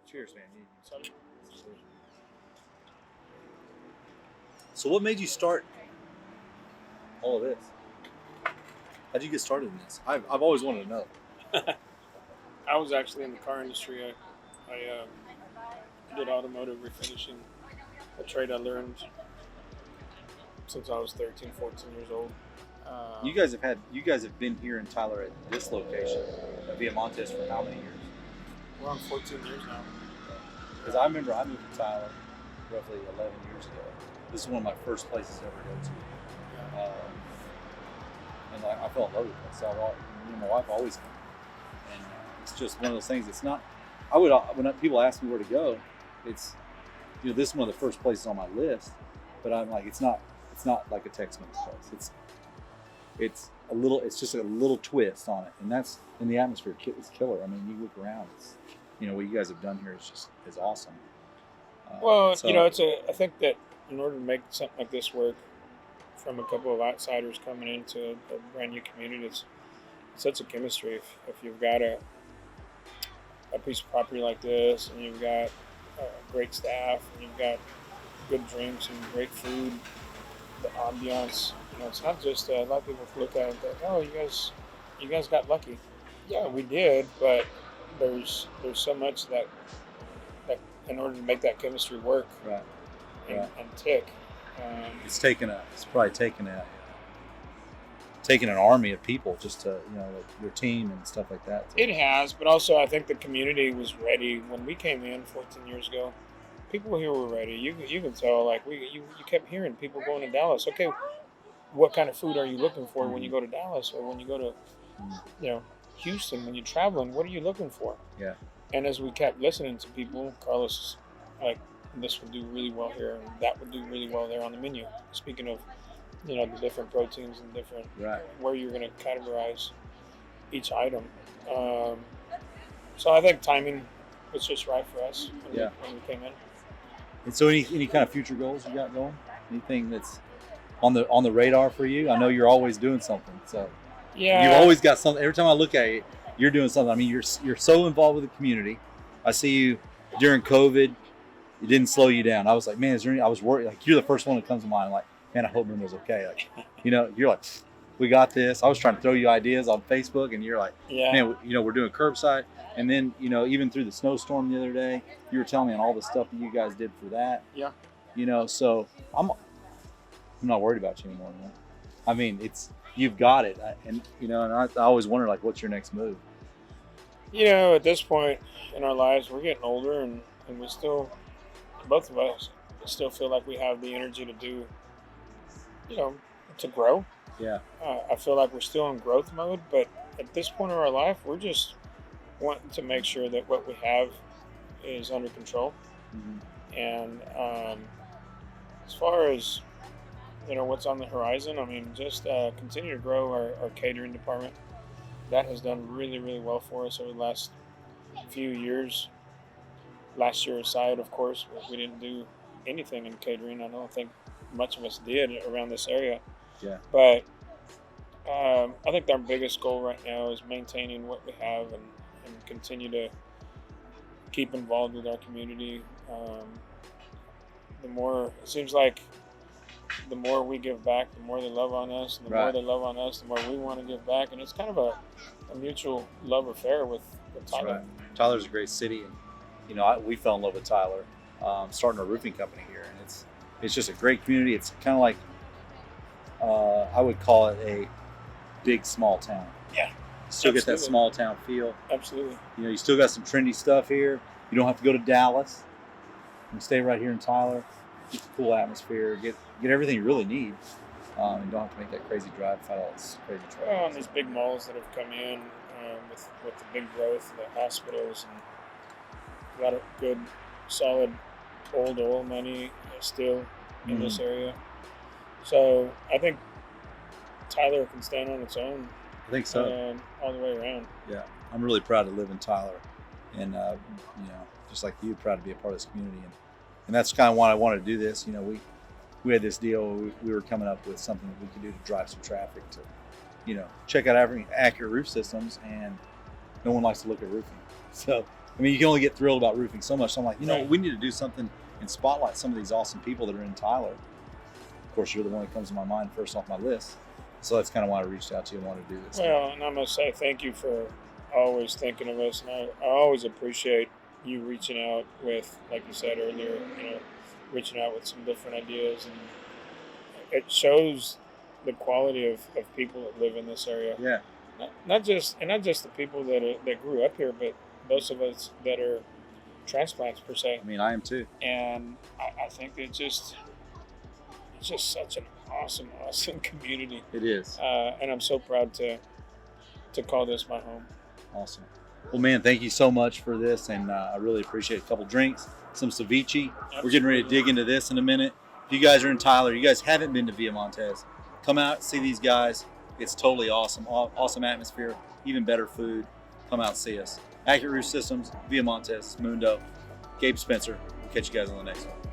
Cheers, man. Sorry. So what made you start all of this? How'd you get started in this? I've always wanted to know. I was actually in the car industry. I did automotive refinishing, a trade I learned since I was 13, 14 years old. You guys have been here in Tyler at this location at Villa Montez for how many years? We're on 14 years now. Because I remember I moved to Tyler roughly 11 years ago. This is one of my first places to ever go to. Yeah. And I fell in love with it. So me and my wife always come. And it's just one of those things. It's not. When people ask me where to go, it's this is one of the first places on my list. But I'm like, it's not like a Tex-Mex place. It's just a little twist on it, and the atmosphere is killer. I mean, you look around, it's what you guys have done here is awesome. I think that in order to make something like this work, from a couple of outsiders coming into a brand new community, it's such a chemistry. If you've got a piece of property like this, and you've got great staff, and you've got good drinks and great food, the ambiance. It's not just a lot of people look at it and think, "Oh, you guys got lucky." Yeah, we did, but there's so much that in order to make that chemistry work, right, and tick. It's probably taken an army of people just to like your team and stuff like that. It has, but also I think the community was ready when we came in 14 years ago. People here were ready. You can tell, like you kept hearing people going to Dallas. Okay, what kind of food are you looking for when you go to Dallas, or when you go to Houston, when you're traveling? What are you looking for? Yeah. And as we kept listening to people, Carlos, like, this would do really well here, and that would do really well there on the menu. Speaking of, the different proteins and different where you're going to categorize each item. So I think timing was just right for us when we came in. And so, any kind of future goals you got going? Anything that's on the radar for you? I know you're always doing something. So you've always got something. Every time I look at you, you're doing something. I mean, you're so involved with the community. I see you during COVID. It didn't slow you down. I was like, man, I was worried. Like, you're the first one that comes to mind. I'm like, man, I hope Mundo's okay. Like, you're like, we got this. I was trying to throw you ideas on Facebook, and you're like, man, we're doing curbside. And then, even through the snowstorm the other day, you were telling me on all the stuff that you guys did for that. Yeah. So I'm not worried about you anymore, man. I mean, you've got it. And I always wonder, like, what's your next move? At this point in our lives, we're getting older, and we still, both of us, still feel like we have the energy to do, to grow. Yeah. I feel like we're still in growth mode, but at this point in our life, we're just wanting to make sure that what we have is under control. Mm-hmm. And as far as, what's on the horizon, I mean, just continue to grow our catering department. That has done really, really well for us over the last few years. Last year aside, of course, we didn't do anything in catering. I don't think much of us did around this area. Yeah. But I think our biggest goal right now is maintaining what we have and continue to keep involved with our community. It seems like the more we give back, the more they love on us, and the more they love on us, the more we want to give back. And it's kind of a mutual love affair with Tyler. Right. Tyler's a great city, and we fell in love with Tyler, starting a roofing company here, and it's just a great community. It's kind of like I would call it a big small town. Yeah. Still get that small town feel. Absolutely. You still got some trendy stuff here. You don't have to go to Dallas. You can stay right here in Tyler. Get the cool atmosphere. Get everything you really need. And don't have to make that crazy drive, fight all this crazy traffic. Well, and these big malls that have come in with the big growth, the hospitals, and a lot of good, solid, old oil money still in this area. So I think Tyler can stand on its own. I think so. All the way around. Yeah, I'm really proud to live in Tyler, and just like you, proud to be a part of this community, and that's kind of why I wanted to do this. We had this deal. We were coming up with something that we could do to drive some traffic to, check out Accurate Roof Systems, and no one likes to look at roofing. So I mean, you can only get thrilled about roofing so much. So I'm like, Right. we need to do something and spotlight some of these awesome people that are in Tyler. Of course, you're the one that comes to my mind first off my list. So that's kind of why I reached out to you and wanted to do this. Well, and I must say thank you for always thinking of us, and I always appreciate you reaching out with, like you said earlier, reaching out with some different ideas, and it shows the quality of people that live in this area. Yeah. Not just the people that grew up here, but those of us that are transplants per se. I mean, I am too. And I think it's just such an awesome community. It is. And I'm so proud to call this my home. Awesome. Well, man, thank you so much for this, and I really appreciate a couple drinks, some ceviche. Absolutely. We're getting ready to dig into this in a minute. If you guys are in Tyler, you guys haven't been to Villa Montez, come out, see these guys. It's totally awesome. Awesome atmosphere, even better food. Come out and see us. Accurate Roof Systems, Villa Montez, Mundo, Gabe Spencer. We'll catch you guys on the next one.